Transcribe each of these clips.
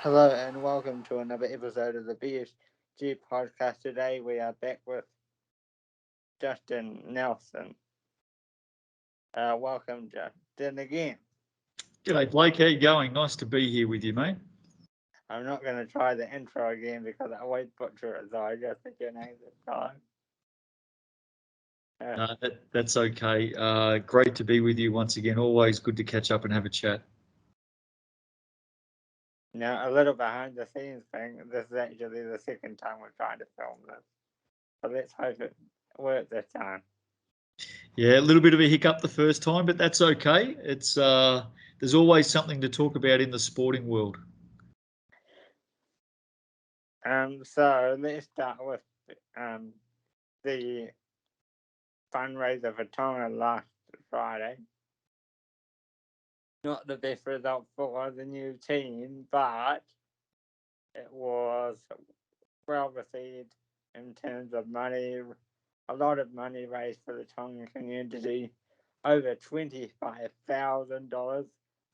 Hello and welcome to another episode of the BFG Podcast. Today we are back with Justin Nelson. Welcome, Justin, again. G'day, Blake. How you going? Nice to be here with you, mate. I'm not going to try the intro again because I always butcher it, so I just said your name this time. That's okay. Great to be with you once again. Always good to catch up and have a chat. Now, a little behind the scenes thing, this is actually the second time we're trying to film this. So let's hope it works this time. Yeah, a little bit of a hiccup the first time, but that's okay. It's there's always something to talk about in the sporting world. So let's start with the fundraiser for Tonga last Friday. Not the best result for the new team, but it was well received in terms of money. A lot of money raised for the Tongan community, over $25,000.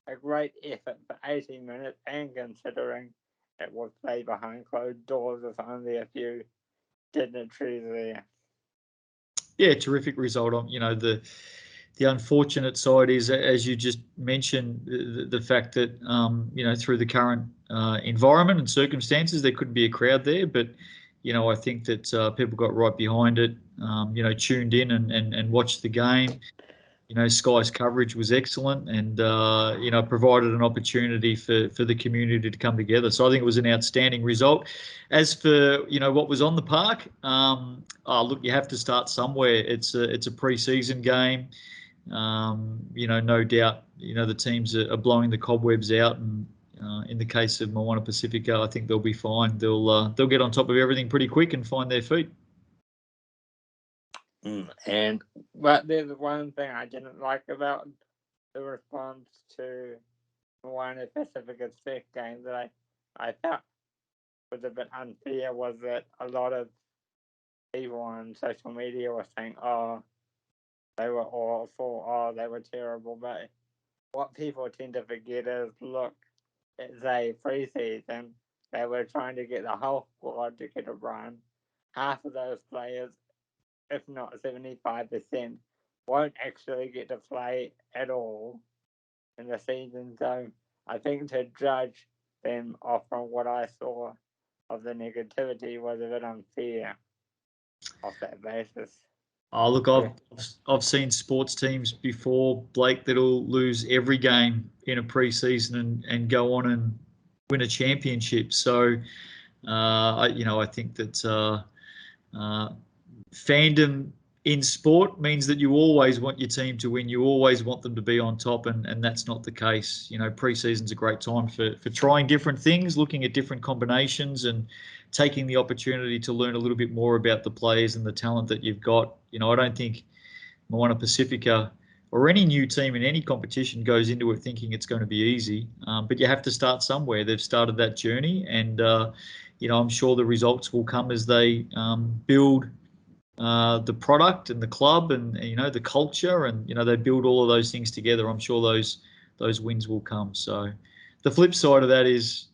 A great effort for 80 minutes, and considering it was played behind closed doors with only a few dignitaries there. Yeah, terrific result. The unfortunate side is, as you just mentioned, the fact that through the current environment and circumstances, there couldn't be a crowd there. But I think that people got right behind it. Tuned in and watched the game. Sky's coverage was excellent, and provided an opportunity for the community to come together. So I think it was an outstanding result. As for what was on the park, look, you have to start somewhere. It's a pre-season game. No doubt, the teams are blowing the cobwebs out, and in the case of Moana Pacifica, I think they'll be fine. They'll get on top of everything pretty quick and find their feet. But there's one thing I didn't like about the response to Moana Pacifica's first game that I felt was a bit unfair was that a lot of people on social media were saying, oh, they were awful, oh, they were terrible. But what people tend to forget is, look, it's a preseason. They were trying to get the whole squad to get a run. Half of those players, if not 75%, won't actually get to play at all in the season. So I think to judge them off from what I saw of the negativity was a bit unfair off that basis. Oh, look, I've seen sports teams before, Blake, that'll lose every game in a preseason and go on and win a championship. So, I think that uh, fandom in sport means that you always want your team to win. You always want them to be on top, and that's not the case. Pre-season's a great time for trying different things, looking at different combinations, and taking the opportunity to learn a little bit more about the players and the talent that you've got. I don't think Moana Pacifica or any new team in any competition goes into it thinking it's going to be easy. But you have to start somewhere. They've started that journey, and I'm sure the results will come as they build the product and the club and the culture, and they build all of those things together. I'm sure those wins will come. So the flip side of that is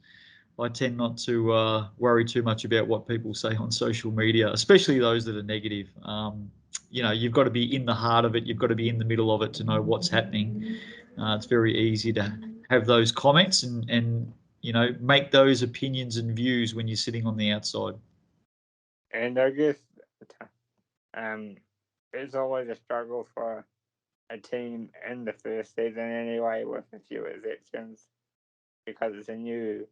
I tend not to worry too much about what people say on social media, especially those that are negative. You've got to be in the heart of it. You've got to be in the middle of it to know what's happening. It's very easy to have those comments and make those opinions and views when you're sitting on the outside. And I guess um, it's always a struggle for a team in the first season anyway, with a few exceptions, because it's a new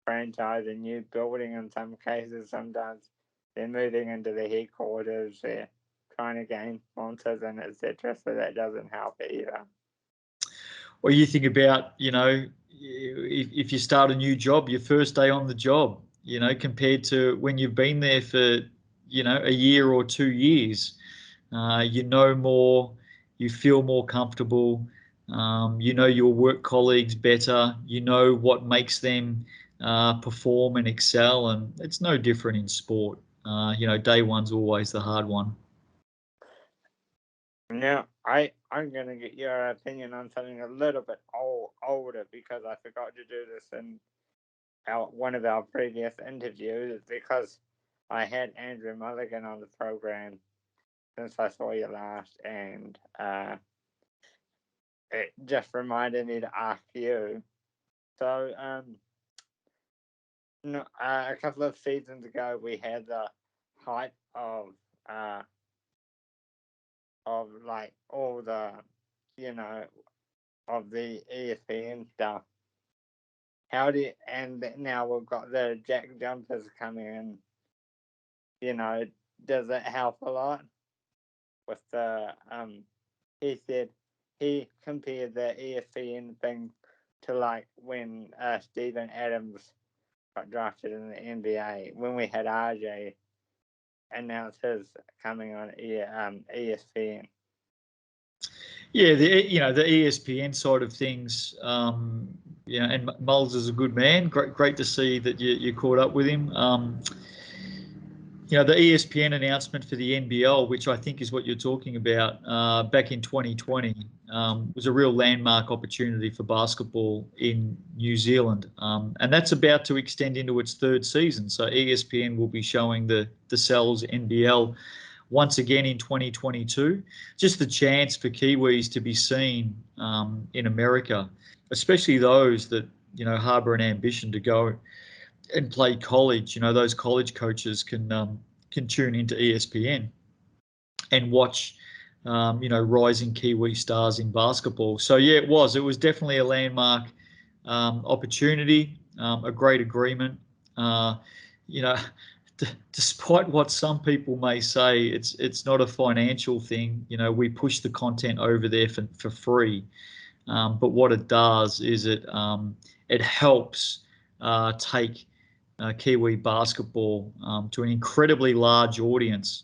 franchise, a new building in some cases. Sometimes they're moving into the headquarters, they're trying to gain sponsors and etc. So that doesn't help either. Or you think about, if you start a new job, your first day on the job, compared to when you've been there for, a year or 2 years, you know more, you feel more comfortable, you know your work colleagues better, you know what makes them perform and excel, and it's no different in sport. Day one's always the hard one. Now, I'm going to get your opinion on something a little bit older because I forgot to do this in one of our previous interviews, because I had Andrew Mulligan on the program since I saw you last, and it just reminded me to ask you. So, no, a couple of seasons ago, we had the hype of like all the, you know, of the ESPN stuff. And now we've got the Jack Jumpers coming in. You know, does it help a lot with the he said he compared the ESPN thing to like when Steven Adams got drafted in the NBA, when we had RJ announce his coming on ESPN. Yeah, the ESPN side of things, and Mullins is a good man. Great to see that you caught up with him. The ESPN announcement for the NBL, which I think is what you're talking about, back in 2020, was a real landmark opportunity for basketball in New Zealand. And that's about to extend into its third season. So ESPN will be showing the Sal's NBL once again in 2022. Just the chance for Kiwis to be seen in America, especially those that, harbour an ambition to go and play college. Those college coaches can tune into ESPN and watch, rising Kiwi stars in basketball. So yeah, it was definitely a landmark opportunity, a great agreement. Despite what some people may say, it's not a financial thing. We push the content over there for free, but what it does is it helps take Kiwi basketball to an incredibly large audience,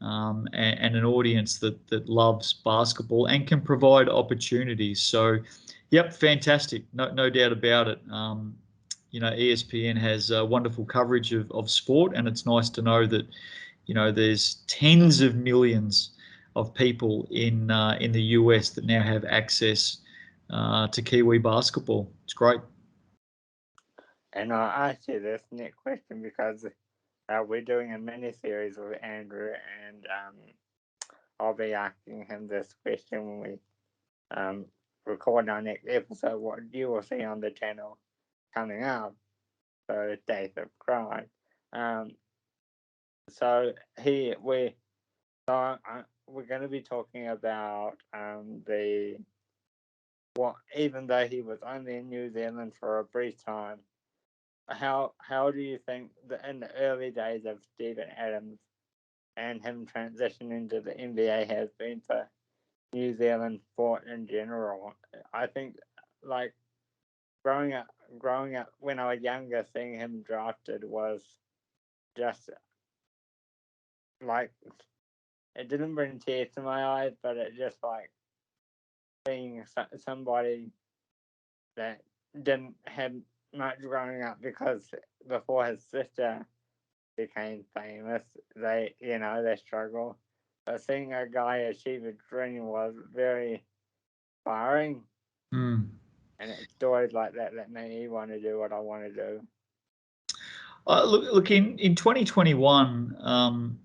and an audience that loves basketball and can provide opportunities. So, yep, fantastic, no doubt about it. ESPN has wonderful coverage of sport, and it's nice to know that there's tens of millions of people in the US that now have access to Kiwi basketball. It's great. And I'll ask you this next question because we're doing a mini series with Andrew, and I'll be asking him this question when we record our next episode. What you will see on the channel coming up, so stay subscribed. So we're going to be talking about even though he was only in New Zealand for a brief time, how do you think that in the early days of Steven Adams and him transitioning to the NBA has been for New Zealand sport in general? I think, like, growing up when I was younger, seeing him drafted was just like, it didn't bring tears to my eyes, but it just like being somebody that didn't have much growing up, because before his sister became famous, they struggle. But seeing a guy achieve a dream was very inspiring. Mm. And it's stories like that made me want to do what I want to do. Look, in 2021,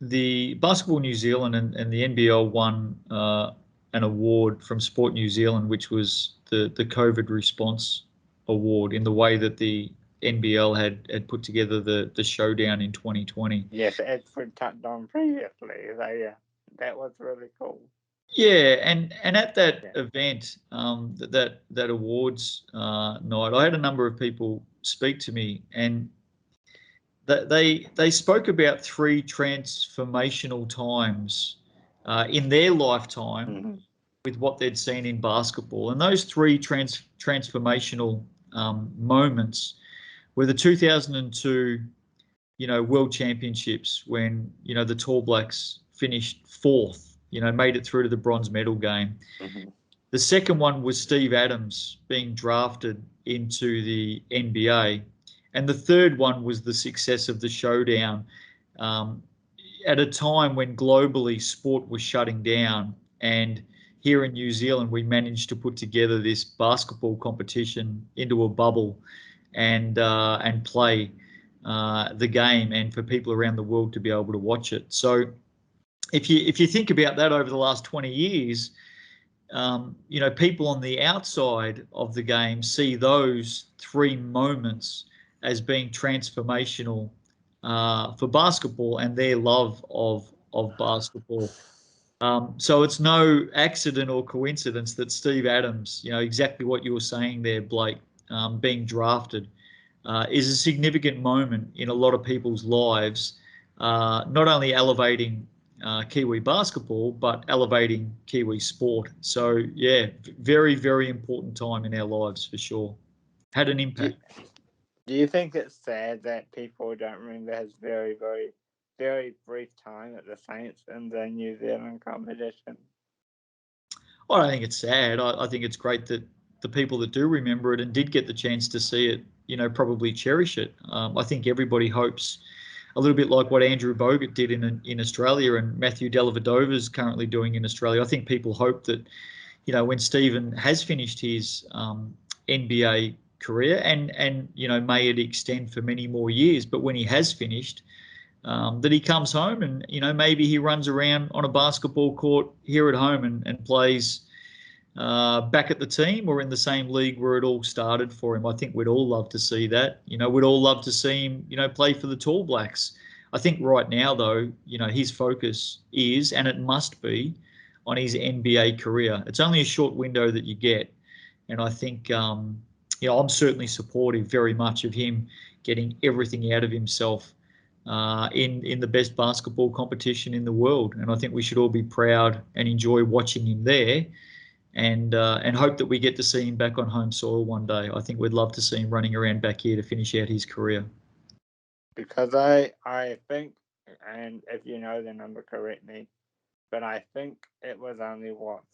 the Basketball New Zealand and the NBL won an award from Sport New Zealand, which was the COVID response award, in the way that the NBL had put together the showdown in 2020. Yes, as we touched on previously, that was really cool. Yeah, and at that event, that awards night, I had a number of people speak to me, and they spoke about 3 transformational times in their lifetime with what they'd seen in basketball. And those 3 transformational moments were the 2002, World Championships, when, the Tall Blacks finished 4th, made it through to the bronze medal game. Mm-hmm. The second one was Steve Adams being drafted into the NBA. And the third one was the success of the showdown at a time when globally sport was shutting down. And here in New Zealand, we managed to put together this basketball competition into a bubble and play the game, and for people around the world to be able to watch it. So if you think about that over the last 20 years, people on the outside of the game see those 3 moments as being transformational for basketball and their love of basketball. So it's no accident or coincidence that Steve Adams, exactly what you were saying there, Blake, being drafted, is a significant moment in a lot of people's lives, not only elevating Kiwi basketball, but elevating Kiwi sport. So, yeah, very, very important time in our lives for sure. Had an impact. Do you think it's sad that people don't remember his very, very, very brief time at the Saints in the New Zealand competition? I don't think it's sad. I think it's great that the people that do remember it and did get the chance to see it, probably cherish it. I think everybody hopes, a little bit like what Andrew Bogut did in Australia and Matthew Dellavedova is currently doing in Australia. I think people hope that, when Stephen has finished his NBA career and may it extend for many more years, but when he has finished, that he comes home and maybe he runs around on a basketball court here at home and plays back at the team or in the same league where it all started for him. I think we'd all love to see that. We'd all love to see him play for the Tall Blacks. I think right now though, his focus is, and it must be, on his NBA career. It's only a short window that you get, and I think I'm certainly supportive very much of him getting everything out of himself in the best basketball competition in the world. And I think we should all be proud and enjoy watching him there, and hope that we get to see him back on home soil one day. I think we'd love to see him running around back here to finish out his career. Because I think, and if you know the number, correct me, but I think it was only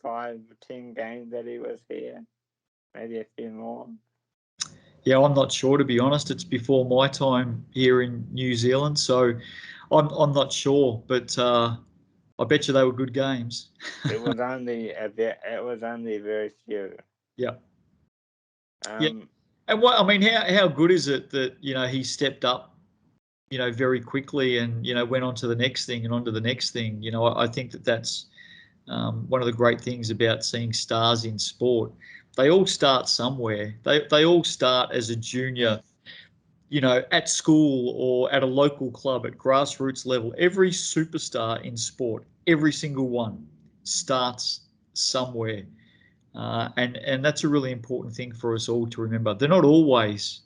5-10 games that he was here, maybe a few more. Yeah, I'm not sure, to be honest. It's before my time here in New Zealand, so I'm not sure. But I bet you they were good games. It was only very few. Yeah. Yeah. And how good is it that he stepped up, very quickly, and went on to the next thing and on to the next thing. I think that's one of the great things about seeing stars in sport. They all start somewhere. They all start as a junior, at school or at a local club at grassroots level. Every superstar in sport, every single one, starts somewhere. And that's a really important thing for us all to remember. They're not always,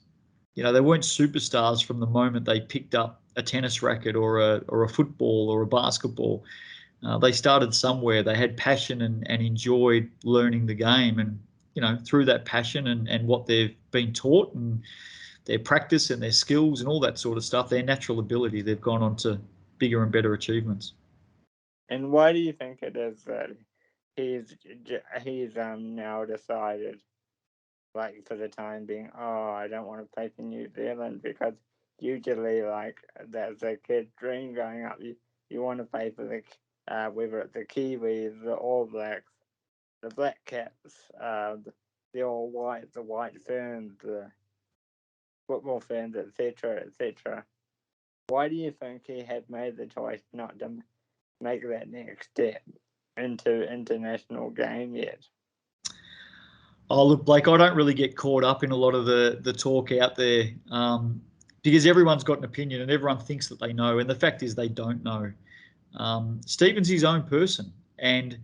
they weren't superstars from the moment they picked up a tennis racket or a football or a basketball. They started somewhere. They had passion and enjoyed learning the game. And, through that passion and what they've been taught and their practice and their skills and all that sort of stuff, their natural ability, they've gone on to bigger and better achievements. And why do you think it is that he's now decided, like, for the time being, I don't want to play for New Zealand? Because usually, like, that's a kid's dream growing up. You want to play for whether it's the Kiwis, the All Blacks, the Black Caps, the All Whites, the White Ferns, the football fans, etc., etc. Why do you think he had made the choice not to make that next step into international game yet? Oh, look, Blake, I don't really get caught up in a lot of the talk out there, because everyone's got an opinion and everyone thinks that they know, and the fact is they don't know. Stephen's his own person, and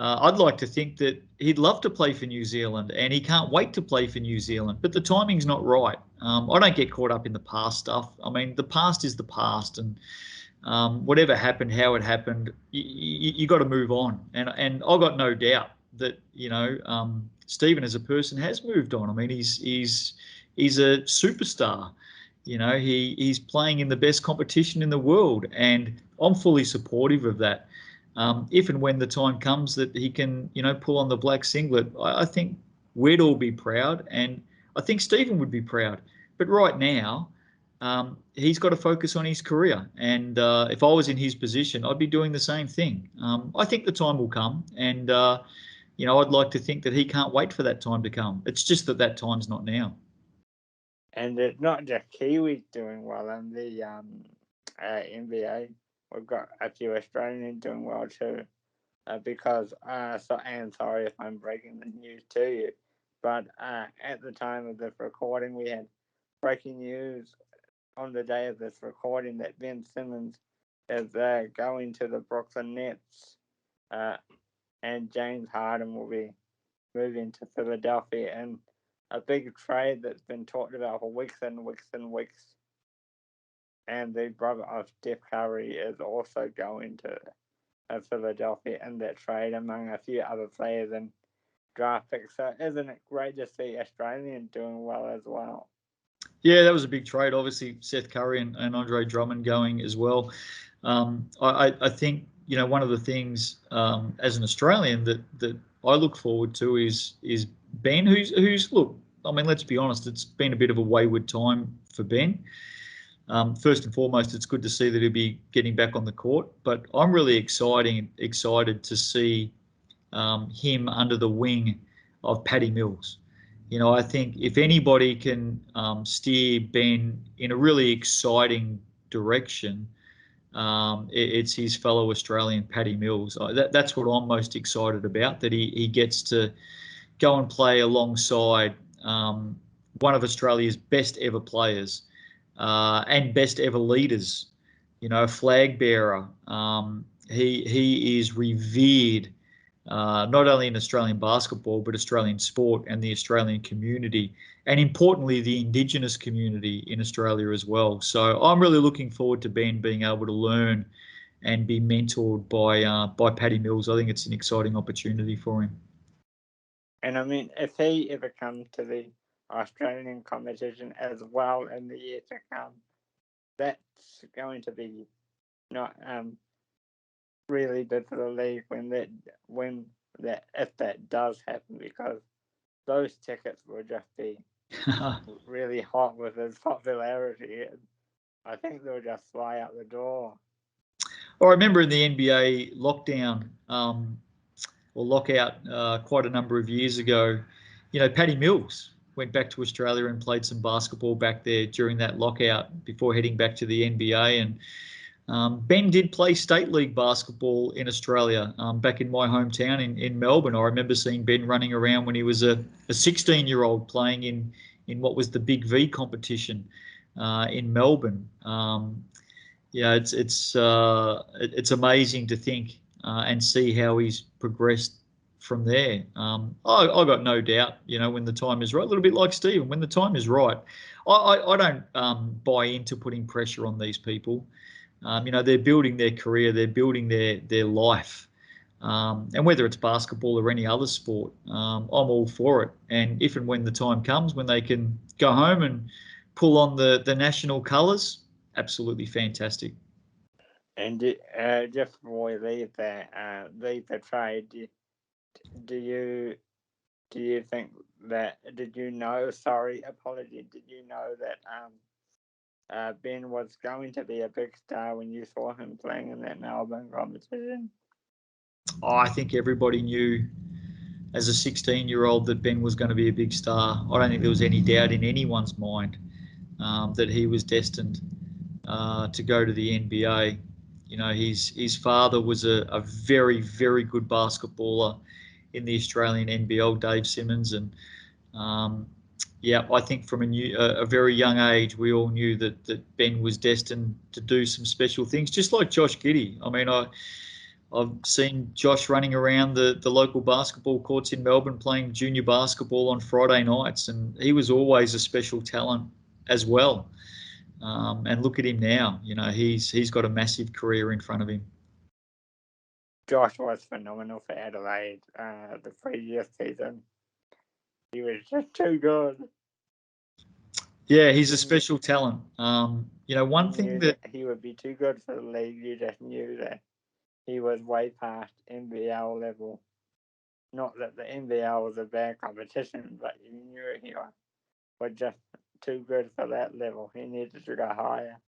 I'd like to think that he'd love to play for New Zealand and he can't wait to play for New Zealand, but the timing's not right. I don't get caught up in the past stuff. I mean, the past is the past, and whatever happened, how it happened, you got to move on. And I've got no doubt that Stephen as a person has moved on. I mean, he's a superstar. He's playing in the best competition in the world, and I'm fully supportive of that. If and when the time comes that he can, pull on the black singlet, I think we'd all be proud, and I think Stephen would be proud. But right now, he's got to focus on his career, and if I was in his position, I'd be doing the same thing. I think the time will come, and I'd like to think that he can't wait for that time to come. It's just that time's not now. And it's not just Kiwis doing well in the NBA. We've got a few Australians doing well too. Because, and sorry if I'm breaking the news to you, but at the time of this recording, we had breaking news on the day of this recording that Ben Simmons is going to the Brooklyn Nets, and James Harden will be moving to Philadelphia, and a big trade that's been talked about for weeks and weeks and weeks. And the brother of Steph Curry is also going to Philadelphia in that trade, among a few other players and draft picks. So isn't it great to see Australians doing well as well? Yeah, that was a big trade. Obviously, Seth Curry and Andre Drummond going as well. I think one of the things as an Australian that I look forward to is Ben, who's look. I mean, let's be honest. It's been a bit of a wayward time for Ben. First and foremost, it's good to see that he'll be getting back on the court. But I'm really excited to see him under the wing of Paddy Mills. I think if anybody can steer Ben in a really exciting direction, it's his fellow Australian Paddy Mills. That's what I'm most excited about, that he gets to go and play alongside one of Australia's best ever players and best ever leaders, a flag bearer. He is revered not only in Australian basketball, but Australian sport and the Australian community, and importantly, the Indigenous community in Australia as well. So I'm really looking forward to Ben being able to learn and be mentored by Paddy Mills. I think it's an exciting opportunity for him. And I mean, if he ever comes to the Australian competition as well in the year to come, that's going to be not really good for the league if that does happen, because those tickets will just be really hot with his popularity. I think they'll just fly out the door. I remember in the NBA lockdown or lockout quite a number of years ago, Paddy Mills went back to Australia and played some basketball back there during that lockout before heading back to the NBA. And Ben did play state league basketball in Australia back in my hometown in Melbourne. I remember seeing Ben running around when he was a 16-year-old playing in what was the Big V competition in Melbourne. It's amazing to think and see how he's progressed from there. I got no doubt, when the time is right, a little bit like Stephen, when the time is right. I don't buy into putting pressure on these people. They're building their career, they're building their life. And whether it's basketball or any other sport, I'm all for it. And if and when the time comes when they can go home and pull on the national colours, absolutely fantastic. And just before we leave the trade, do you think that, did you know that Ben was going to be a big star when you saw him playing in that Melbourne competition? I think everybody knew as a 16-year-old that Ben was going to be a big star. I don't think there was any doubt in anyone's mind that he was destined to go to the NBA. His father was a very, very good basketballer in the Australian NBL, Dave Simmons, and I think from a very young age, we all knew that Ben was destined to do some special things, just like Josh Giddey. I mean, I've seen Josh running around the local basketball courts in Melbourne playing junior basketball on Friday nights, and he was always a special talent as well. And look at him now. He's got a massive career in front of him. Josh was phenomenal for Adelaide the previous season. He was just too good. Yeah, he's a special talent. One thing that he would be too good for the league, you just knew that he was way past NBL level. Not that the NBL was a bad competition, but you knew he was just too good for that level. He needed to go higher.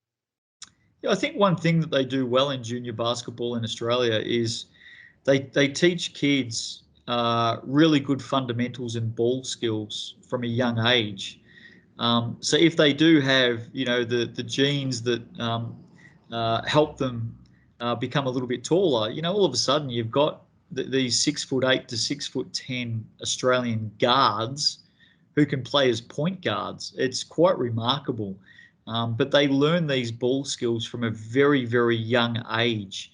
Yeah, I think one thing that they do well in junior basketball in Australia is they teach kids really good fundamentals and ball skills from a young age. So if they do have, the genes that help them become a little bit taller, all of a sudden you've got these 6'8" to 6'10" Australian guards who can play as point guards. It's quite remarkable. But they learn these ball skills from a very, very young age.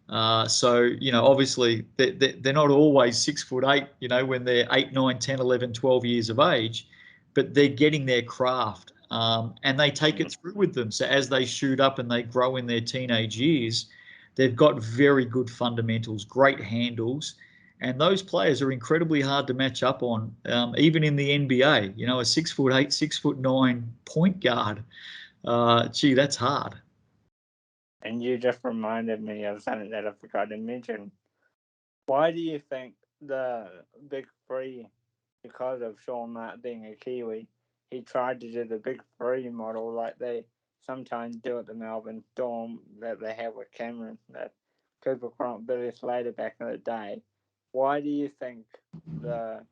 So, obviously they're not always 6'8", when they're 8, 9, 10, 11, 12 years of age, but they're getting their craft and they take it through with them. So as they shoot up and they grow in their teenage years, they've got very good fundamentals, great handles. And those players are incredibly hard to match up on, even in the NBA. A 6'8", 6'9" point guard. Gee, that's hard. And you just reminded me of something that I forgot to mention. Why do you think the Big Three, because of Sean Mark being a Kiwi, he tried to do the Big Three model like they sometimes do at the Melbourne Storm that they have with Cameron, that Cooper Cronk, Billy Slater back in the day? Why do you think the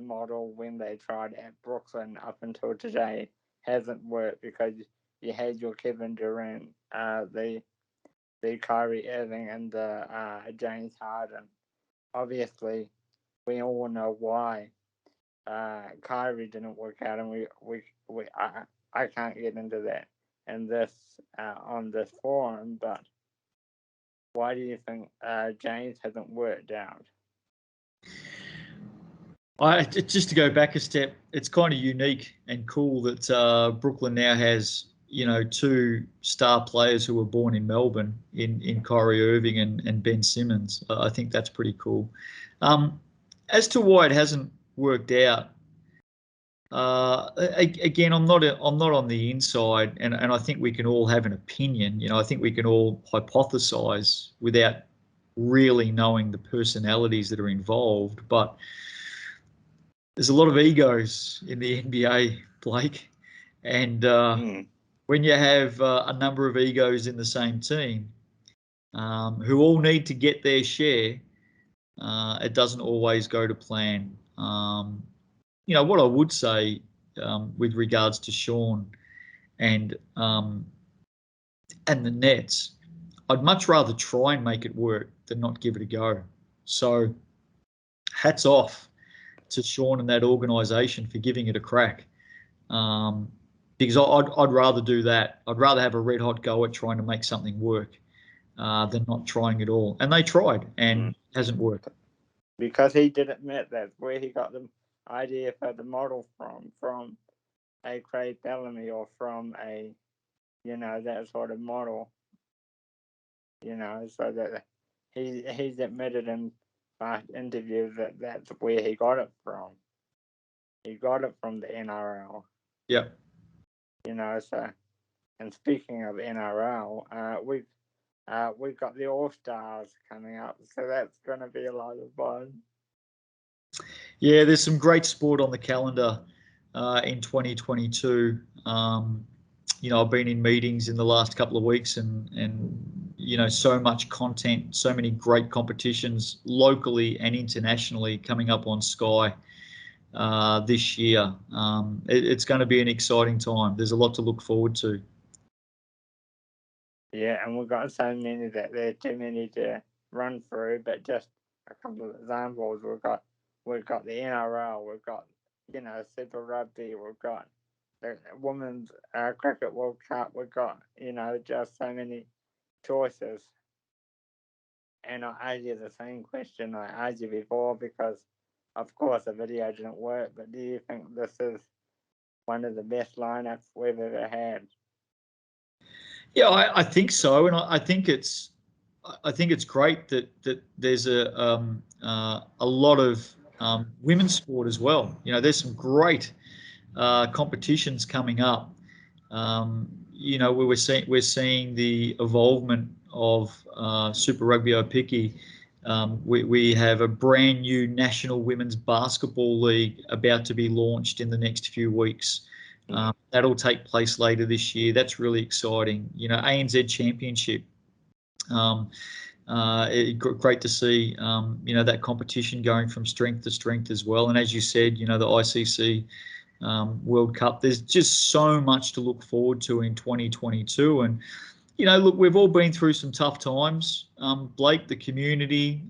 model when they tried at Brooklyn up until today hasn't worked? Because you had your Kevin Durant, the Kyrie Irving, and the James Harden. Obviously, we all know why Kyrie didn't work out, and I can't get into that in this on this forum. But why do you think James hasn't worked out? Just to go back a step, it's kind of unique and cool that Brooklyn now has, two star players who were born in Melbourne in Kyrie Irving and Ben Simmons. I think that's pretty cool. As to why it hasn't worked out, again, I'm not on the inside, and I think we can all have an opinion. I think we can all hypothesize without really knowing the personalities that are involved, but there's a lot of egos in the NBA, Blake, and when you have a number of egos in the same team who all need to get their share, it doesn't always go to plan. What I would say with regards to Sean and the Nets, I'd much rather try and make it work than not give it a go. So hats off to Sean and that organisation for giving it a crack, because I'd rather do that. I'd rather have a red hot go at trying to make something work than not trying at all. And they tried, and it hasn't worked. Because he did admit that's where he got the idea for the model from a Craig Bellamy, or from a, that sort of model. So that he's admitted in past interviews that that's where he got it from. He got it from the NRL. Yep. So, and speaking of NRL, we've got the All Stars coming up, so that's going to be a lot of fun. Yeah, there's some great sport on the calendar in 2022. I've been in meetings in the last couple of weeks, and so much content, so many great competitions locally and internationally coming up on Sky this year. It's going to be an exciting time. There's a lot to look forward to. Yeah, and we've got so many that there are too many to run through, but just a couple of examples. We've got the NRL, we've got Super Rugby, we've got the Women's Cricket World Cup, we've got just so many choices. And I asked you the same question I asked you before, because of course the video didn't work, but do you think this is one of the best lineups we've ever had? Yeah, I think so, and I think it's great that there's a lot of women's sport as well. There's some great competitions coming up. Where we're seeing the evolvement of Super Rugby Aupiki. We have a brand new National Women's Basketball League about to be launched in the next few weeks. That'll take place later this year. That's really exciting. ANZ Championship. Great to see that competition going from strength to strength as well. And as you said, the ICC World Cup. There's just so much to look forward to in 2022. And, look, we've all been through some tough times. Blake, the community,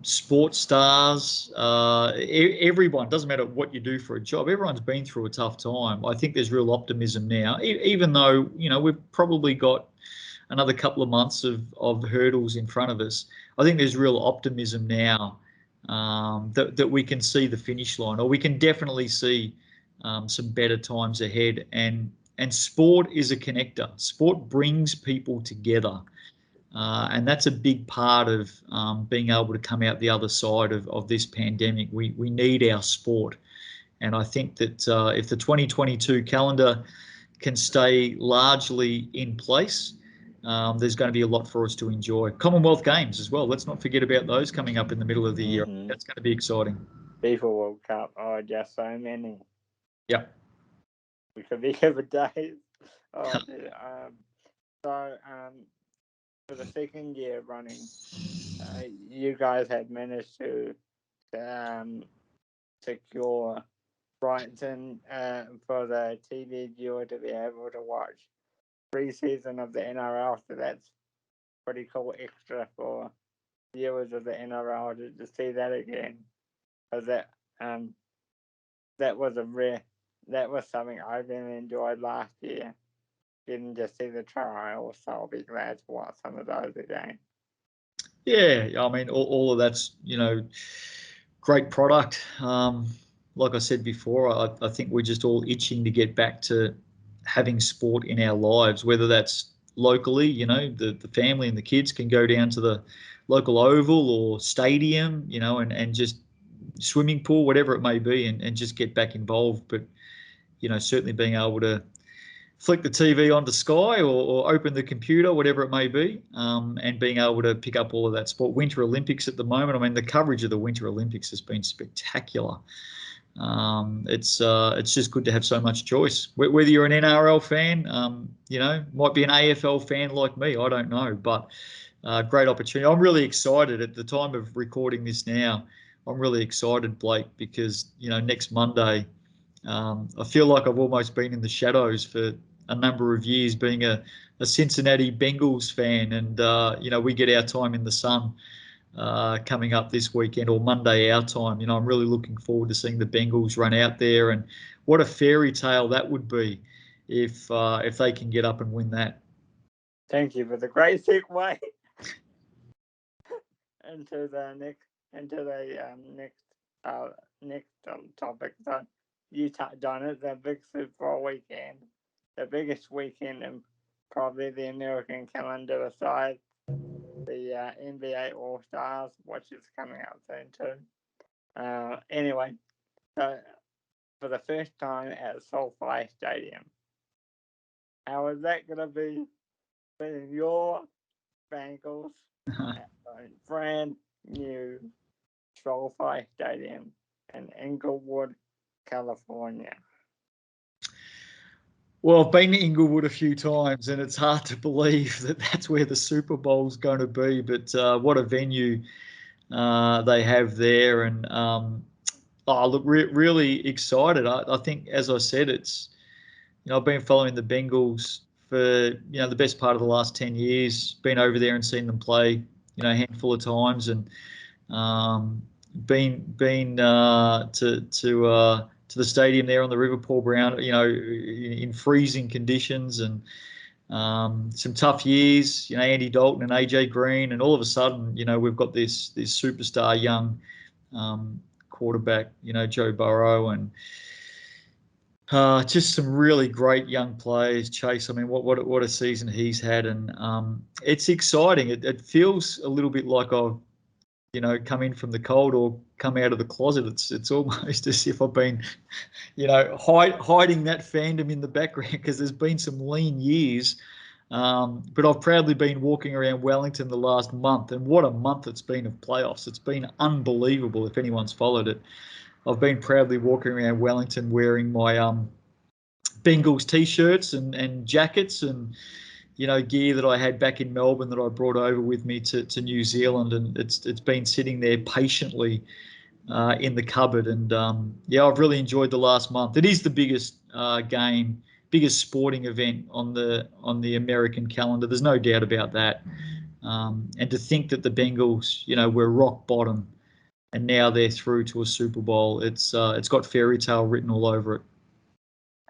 sports stars, everyone, doesn't matter what you do for a job, everyone's been through a tough time. I think there's real optimism now, even though, we've probably got another couple of months of hurdles in front of us. I think there's real optimism now that we can see the finish line, or we can definitely see some better times ahead. And sport is a connector. Sport brings people together. And that's a big part of being able to come out the other side of this pandemic. We need our sport. And I think that if the 2022 calendar can stay largely in place, there's going to be a lot for us to enjoy. Commonwealth Games as well. Let's not forget about those coming up in the middle of the year. That's going to be exciting. FIFA World Cup. Oh, just so many. Yep. We could be here for days. Oh, so, for the second year running, you guys had managed to secure rights and for the TV viewer to be able to watch pre-season of the NRL. So that's pretty cool extra for viewers of the NRL to see that again, because that was something I really enjoyed last year. Didn't just see the trials, so I'll be glad to watch some of those again. Yeah, I mean, all of that's, great product. Like I said before, I think we're just all itching to get back to having sport in our lives, whether that's locally, the family and the kids can go down to the local oval or stadium, and just swimming pool, whatever it may be, and just get back involved. But, certainly being able to flick the TV onto Sky or open the computer, whatever it may be, and being able to pick up all of that sport. Winter Olympics at the moment, I mean, the coverage of the Winter Olympics has been spectacular. It's just good to have so much choice. Whether you're an NRL fan, might be an AFL fan like me, I don't know, but great opportunity. I'm really excited at the time of recording this now. I'm really excited, Blake, because, next Monday, I feel like I've almost been in the shadows for a number of years being a Cincinnati Bengals fan. And, we get our time in the sun coming up this weekend, or Monday our time. I'm really looking forward to seeing the Bengals run out there. And what a fairy tale that would be if they can get up and win that. Thank you for the great segue into the next topic. So you touched on it, the big Super Bowl weekend, the biggest weekend in probably the American calendar, aside the NBA All-Stars, which is coming out soon too. Anyway, so for the first time at SoFi Stadium, how is that going to be being your Bengals at a brand new SoFi Stadium in Inglewood, California? Well, I've been to Inglewood a few times, and it's hard to believe that that's where the Super Bowl's going to be. But what a venue they have there, and look, really excited. I think, as I said, it's I've been following the Bengals for the best part of the last 10 years. Been over there and seen them play a handful of times, and been to the stadium there on the River Paul Brown, in freezing conditions, and some tough years, Andy Dalton and AJ Green, and all of a sudden, we've got this superstar young quarterback, Joe Burrow, and just some really great young players. Chase, I mean, what a season he's had, and it's exciting. It feels a little bit like I've come in from the cold or come out of the closet. It's almost as if I've been, hiding that fandom in the background, because there's been some lean years. But I've proudly been walking around Wellington the last month, and what a month it's been of playoffs. It's been unbelievable if anyone's followed it. I've been proudly walking around Wellington wearing my Bengals T-shirts and jackets and gear that I had back in Melbourne that I brought over with me to New Zealand, and it's been sitting there patiently in the cupboard. And yeah, I've really enjoyed the last month. It is the biggest biggest sporting event on the American calendar. There's no doubt about that. And to think that the Bengals, were rock bottom, and now they're through to a Super Bowl. It's got fairy tale written all over it.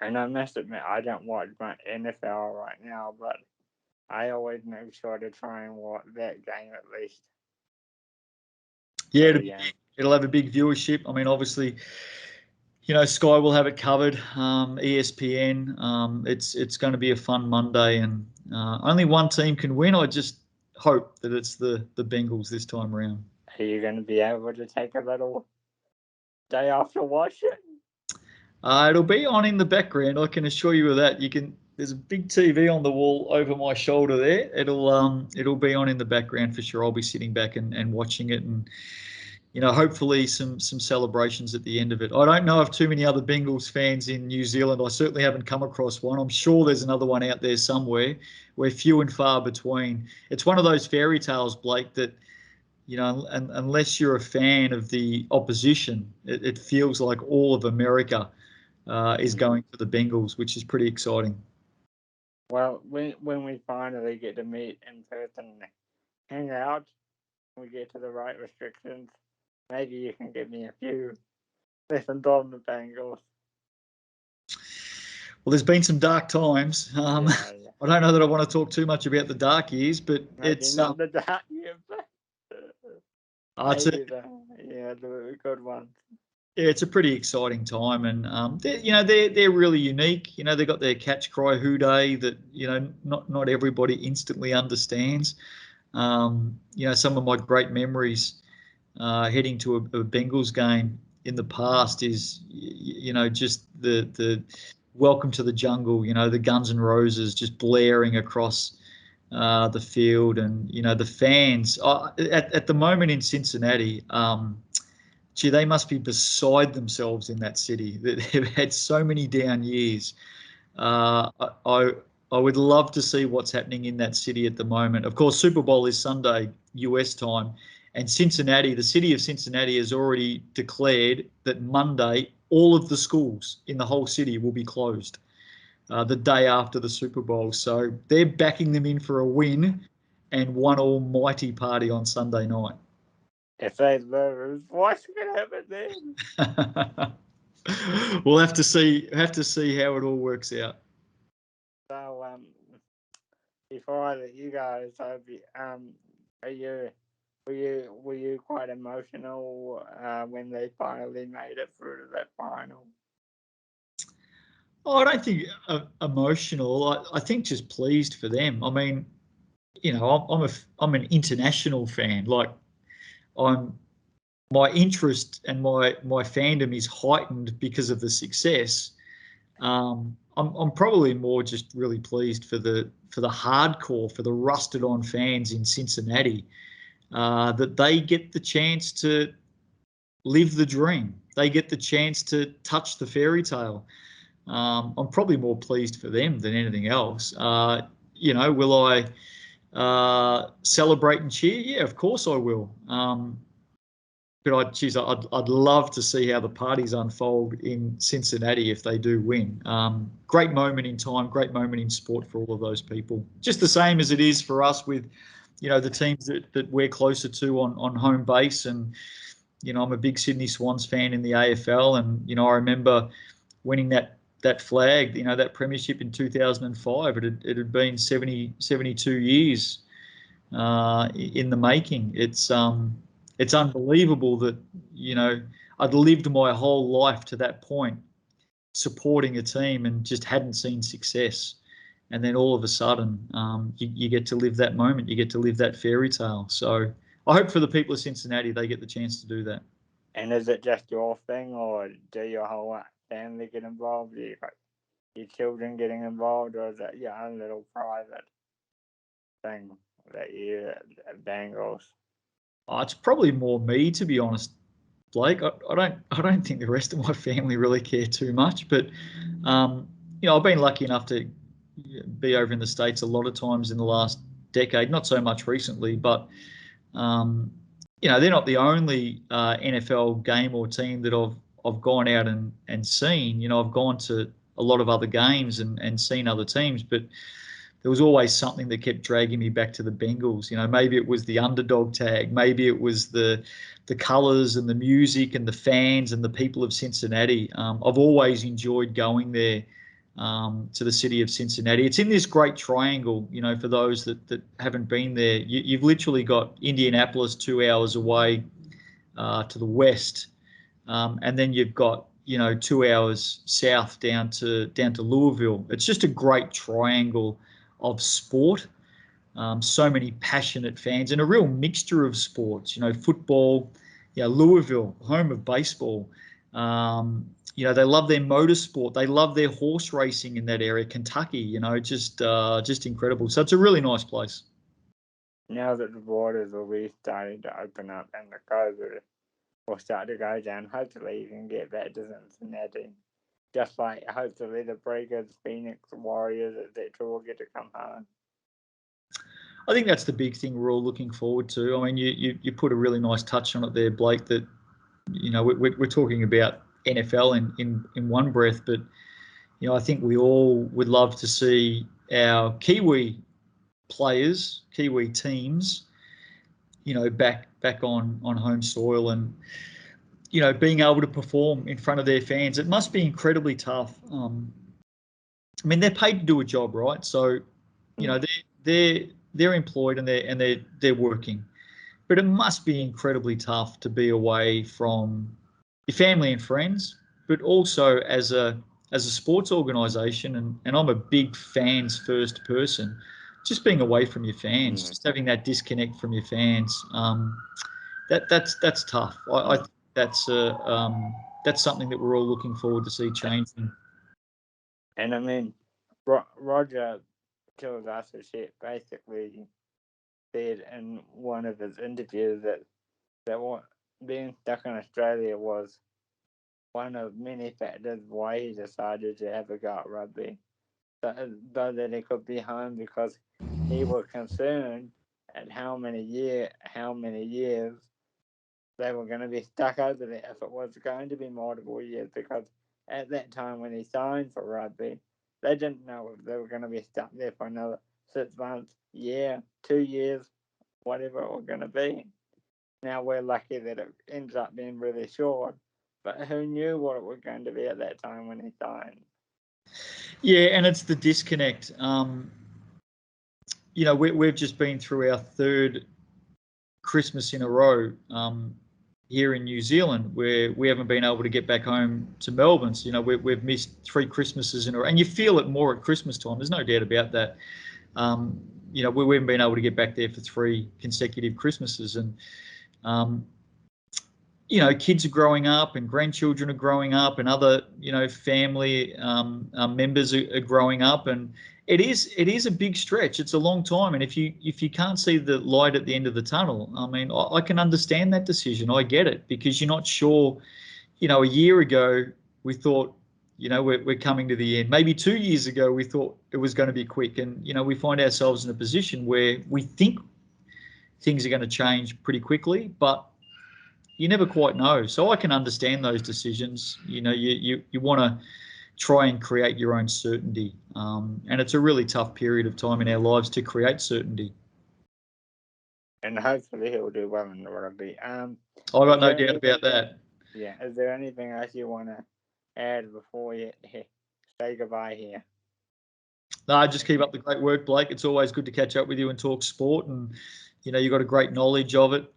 And I must admit, I don't watch my NFL right now, but I always make sure to try and watch that game at least. Yeah, it'll have a big viewership. I mean, obviously, Sky will have it covered. ESPN. It's going to be a fun Monday, and only one team can win. I just hope that it's the Bengals this time around. Are you going to be able to take a little day off to watch it? It'll be on in the background. I can assure you of that. There's a big TV on the wall over my shoulder there. It'll be on in the background for sure. I'll be sitting back and watching it, and hopefully some celebrations at the end of it. I don't know of too many other Bengals fans in New Zealand. I certainly haven't come across one. I'm sure there's another one out there somewhere. We're few and far between. It's one of those fairy tales, Blake, that unless you're a fan of the opposition, it feels like all of America is going for the Bengals, which is pretty exciting. Well, when we finally get to meet in person and hang out, we get to the right restrictions, maybe you can give me a few lessons on the Bengals. Well, there's been some dark times. Yeah. I don't know that I want to talk too much about the dark years, but maybe it's not the dark years, but the good ones. Yeah, it's a pretty exciting time, and they're really unique. They've got their catch cry "Who Day" that not everybody instantly understands. Some of my great memories heading to a Bengals game in the past is just the welcome to the jungle. The Guns N' Roses just blaring across the field, and the fans at the moment in Cincinnati. Gee, they must be beside themselves in that city. They've had so many down years. I would love to see what's happening in that city at the moment. Of course, Super Bowl is Sunday US time, and Cincinnati, the city of Cincinnati, has already declared that Monday all of the schools in the whole city will be closed the day after the Super Bowl. So they're backing them in for a win and one almighty party on Sunday night. If they lose, what's going to happen then? We'll have to see how it all works out. So, before I let you go, were you quite emotional when they finally made it through to that final? Oh, I don't think emotional. I think just pleased for them. I mean, I'm an international fan. Like, my interest and my fandom is heightened because of the success. I'm probably more just really pleased for the hardcore, for the rusted on fans in Cincinnati, that they get the chance to live the dream. They get the chance to touch the fairy tale. I'm probably more pleased for them than anything else. Will I celebrate and cheer? Yeah, of course I will. But I'd love to see how the parties unfold in Cincinnati if they do win. Great moment in time, great moment in sport for all of those people. Just the same as it is for us with, the teams that we're closer to on home base. And, I'm a big Sydney Swans fan in the AFL. And, I remember winning that flag, that premiership in 2005. It had been 72 years in the making. It's unbelievable that, I'd lived my whole life to that point supporting a team and just hadn't seen success. And then all of a sudden, you get to live that moment. You get to live that fairy tale. So I hope for the people of Cincinnati, they get the chance to do that. And is it just your thing, or do your whole family get involved? Do your children getting involved, or is it your own little private thing that you Bengals? It's probably more me, to be honest, Blake. I don't think the rest of my family really care too much, but I've been lucky enough to be over in the States a lot of times in the last decade. Not so much recently, but they're not the only NFL game or team that I've gone out and seen. I've gone to a lot of other games and seen other teams, but there was always something that kept dragging me back to the Bengals. Maybe it was the underdog tag, maybe it was the colours and the music and the fans and the people of Cincinnati. I've always enjoyed going there to the city of Cincinnati. It's in this great triangle. For those that haven't been there, you've literally got Indianapolis 2 hours away to the west, and then you've got 2 hours south down to Louisville. It's just a great triangle of sport. So many passionate fans and a real mixture of sports. Football. Louisville, home of baseball. They love their motorsport. They love their horse racing in that area. Kentucky. Just incredible. So it's a really nice place. Now that the borders will be starting to open up and the COVID will start to go down, hopefully you can get back to Cincinnati. Just like hopefully the Breakers, Phoenix, Warriors, etc. will get to come home. I think that's the big thing we're all looking forward to. I mean, you put a really nice touch on it there, Blake, that, we're talking about NFL in one breath, but, I think we all would love to see our Kiwi players, Kiwi teams, back on home soil and, being able to perform in front of their fans. It must be incredibly tough. I mean, they're paid to do a job, right? So, they're employed and they're working, but it must be incredibly tough to be away from your family and friends, but also as a sports organisation, and I'm a big fans first person. Just being away from your fans, just having that disconnect from your fans, that's tough. I think that's something that we're all looking forward to see changing. And I mean, Roger Kills us a shit basically said in one of his interviews that what being stuck in Australia was one of many factors why he decided to have a go at rugby, so that he could be home, because he was concerned at how many years they were going to be stuck over there if it was going to be multiple years, because at that time when he signed for rugby, they didn't know if they were going to be stuck there for another 6 months, year, 2 years, whatever it was going to be. Now we're lucky that it ends up being really short, but who knew what it was going to be at that time when he signed? Yeah, and it's the disconnect. We've just been through our third Christmas in a row here in New Zealand, where we haven't been able to get back home to Melbourne. So, we've missed 3 Christmases in a row, and you feel it more at Christmas time. There's no doubt about that. We haven't been able to get back there for 3 consecutive Christmases, and kids are growing up and grandchildren are growing up and other, family members are growing up, and it is a big stretch. It's a long time, and if you can't see the light at the end of the tunnel, I mean, I can understand that decision. I get it, because you're not sure. A year ago we thought, we're coming to the end. Maybe 2 years ago we thought it was going to be quick, and we find ourselves in a position where we think things are going to change pretty quickly, but you never quite know. So I can understand those decisions. You want to try and create your own certainty, and it's a really tough period of time in our lives to create certainty. And hopefully he'll do well in the rugby. I got no doubt about that. Yeah. Is there anything else you want to add before you say goodbye here? No, just keep up the great work, Blake. It's always good to catch up with you and talk sport, and you've got a great knowledge of it.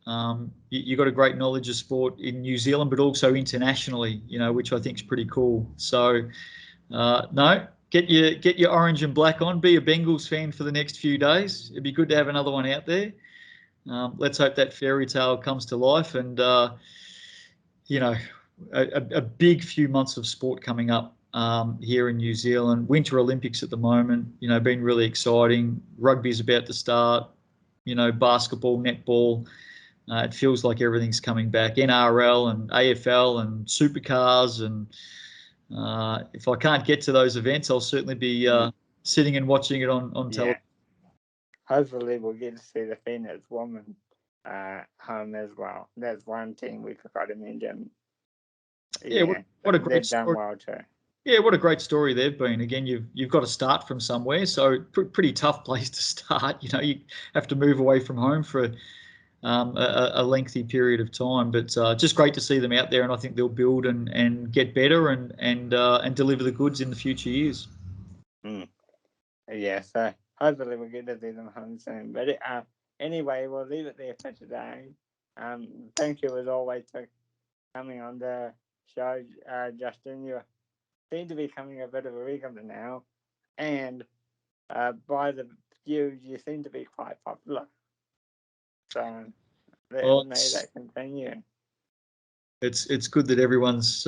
You've got a great knowledge of sport in New Zealand, but also internationally, which I think is pretty cool. So, no, get your orange and black on. Be a Bengals fan for the next few days. It'd be good to have another one out there. Let's hope that fairy tale comes to life, and a big few months of sport coming up here in New Zealand. Winter Olympics at the moment, been really exciting. Rugby's about to start. Basketball, netball. It feels like everything's coming back. NRL and AFL and supercars, and if I can't get to those events, I'll certainly be sitting and watching it on television. Hopefully we'll get to see the Phoenix woman home as well. There's one team we forgot to mention. Yeah, Yeah, what a great they've done story. well too. Yeah, what a great story they've been. Again, you've got to start from somewhere, so pretty tough place to start. You know, you have to move away from home for a lengthy period of time. But just great to see them out there, and I think they'll build and get better and deliver the goods in the future years. Mm. Yeah, so hopefully we'll get to see them home soon. But anyway, we'll leave it there for today. Thank you as always for coming on the show, Justin. You seem to be becoming a bit of a regular now, and by the views, you seem to be quite popular. So Well, may that continue. it's good that everyone's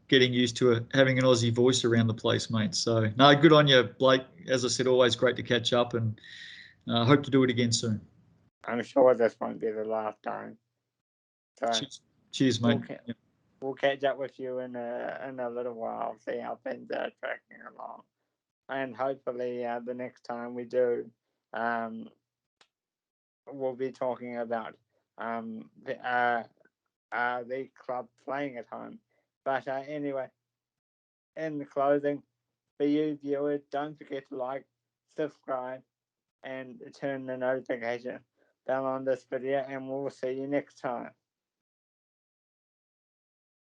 getting used to having an Aussie voice around the place, mate. So no, good on you, Blake. As I said, always great to catch up, and hope to do it again soon. I'm sure this won't be the last time. So Cheers, mate. we'll catch up with you in a little while, see how things are tracking along, and hopefully the next time we do, um, we'll be talking about the club playing at home. But anyway, in the closing, for you viewers, don't forget to like, subscribe, and turn the notification bell on this video, and we'll see you next time.